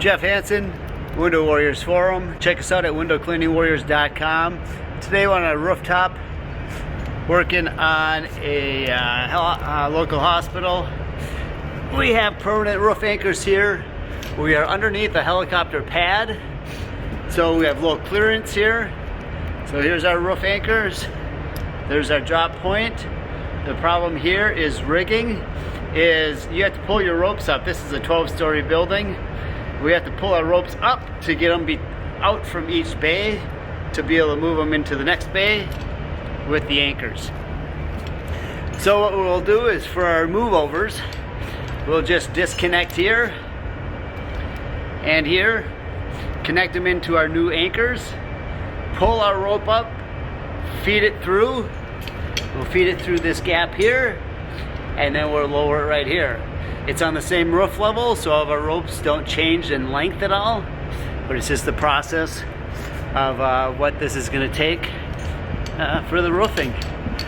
Jeff Hansen, Window Warriors Forum. Check us out at windowcleaningwarriors.com. Today we're on a rooftop working on a local hospital. We have permanent roof anchors here. We are underneath a helicopter pad, so we have low clearance here. So here's our roof anchors. There's our drop point. The problem here is rigging. You have to pull your ropes up. This is a 12-story building. We have to pull our ropes up to get them out from each bay to be able to move them into the next bay with the anchors. So what we'll do is, for our move-overs, we'll just disconnect here and here, connect them into our new anchors, pull our rope up, feed it through. We'll feed it through this gap here, and then we'll lower it right here. It's on the same roof level, so all of our ropes don't change in length at all, but it's just the process of what this is going to take for the roofing,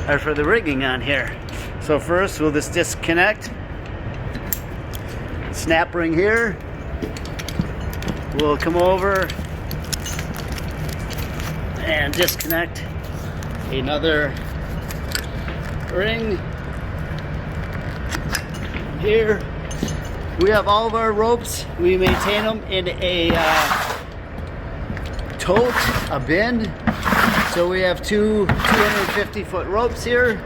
or for the rigging on here. So first we'll just disconnect, snap ring here. We'll come over and disconnect another ring here. We have all of our ropes. We maintain them in a tote, a bin. So we have two 250-foot ropes here.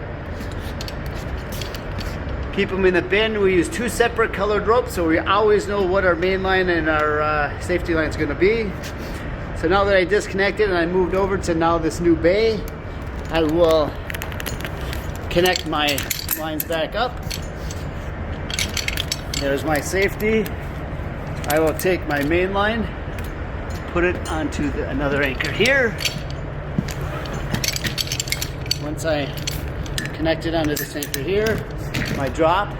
Keep them in the bin. We use two separate colored ropes, so we always know what our main line and our safety line is going to be. So now that I disconnected and I moved over to now this new bay, I will connect my lines back up. There's my safety. I will take my main line, put it onto another anchor here. Once I connect it onto this anchor here, my drop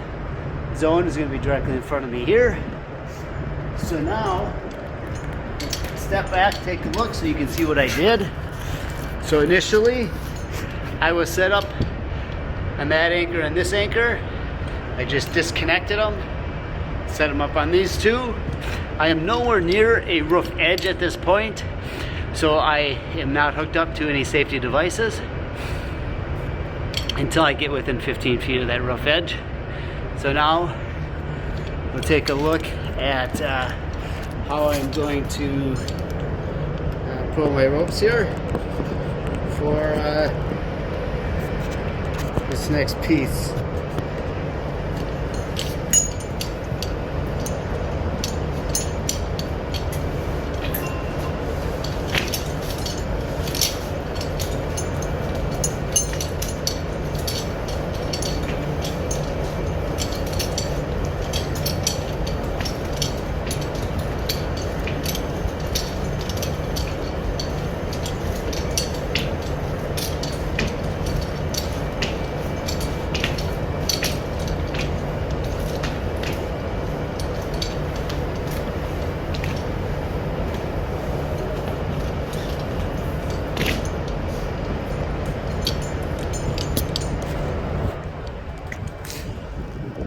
zone is going to be directly in front of me here. So now, step back, take a look so you can see what I did. So initially, I was set up on that anchor and this anchor. I just disconnected them, set them up on these two. I am nowhere near a roof edge at this point, so I am not hooked up to any safety devices until I get within 15 feet of that roof edge. So now we'll take a look at how I'm going to pull my ropes here for this next piece.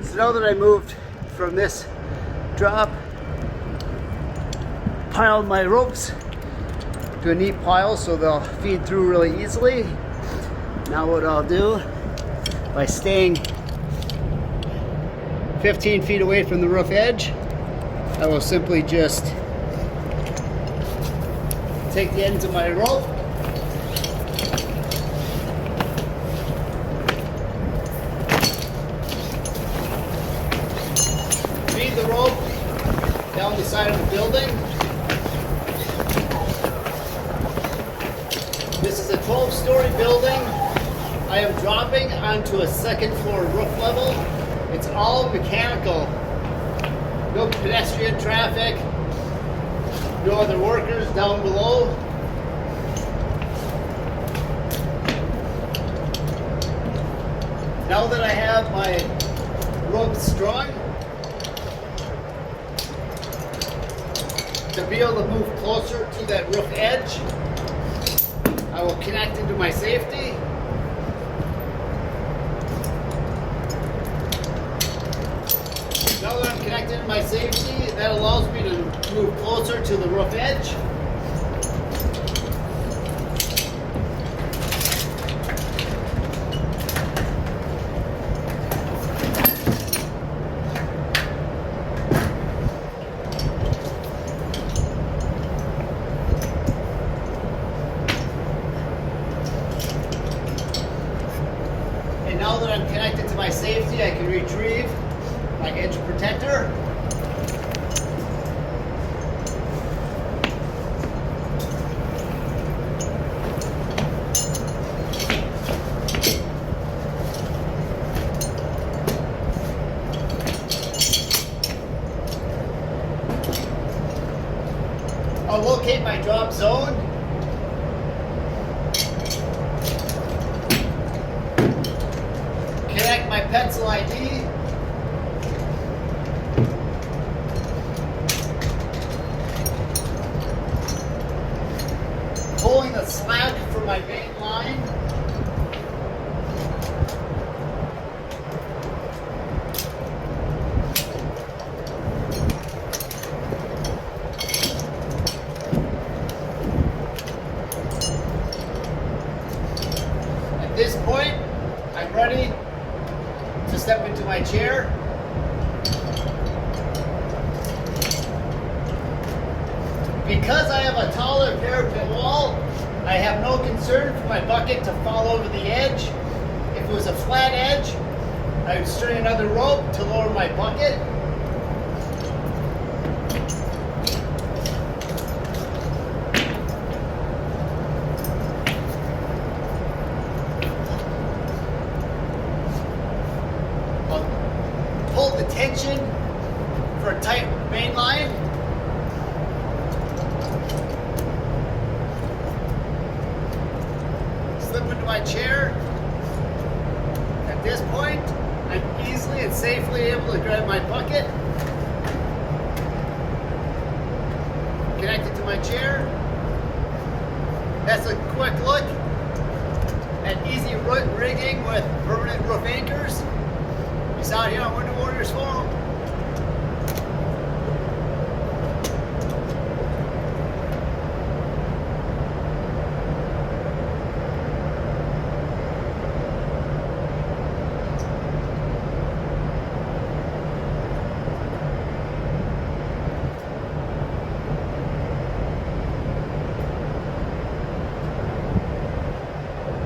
So now that I moved from this drop, piled my ropes to a neat pile so they'll feed through really easily. Now what I'll do, by staying 15 feet away from the roof edge, I will simply just take the ends of my rope, feed the rope down the side of the building. This is a 12-story building. I am dropping onto a second floor roof level. It's all mechanical. No pedestrian traffic, no other workers down below. Now that I have my rope strung, to be able to move closer to that roof edge, I will connect into my safety. Now that I'm connected connect my safety. That allows me to move closer to the roof edge. And now that I'm connected to my safety, I can retrieve my edge protector. I'll locate my drop zone. Connect my pencil ID. Pulling the slack from my main line. At this point, I'm ready to step into my chair. Because I have a taller parapet wall, I have no concern for my bucket to fall over the edge. If it was a flat edge, I would string another rope to lower my bucket. I'll pull the tension for a tight main line. Slip into my chair. At this point, I'm easily and safely able to grab my bucket, connect it to my chair. That's a quick look at easy rigging with permanent roof anchors. Peace out here on Window Warriors Forum.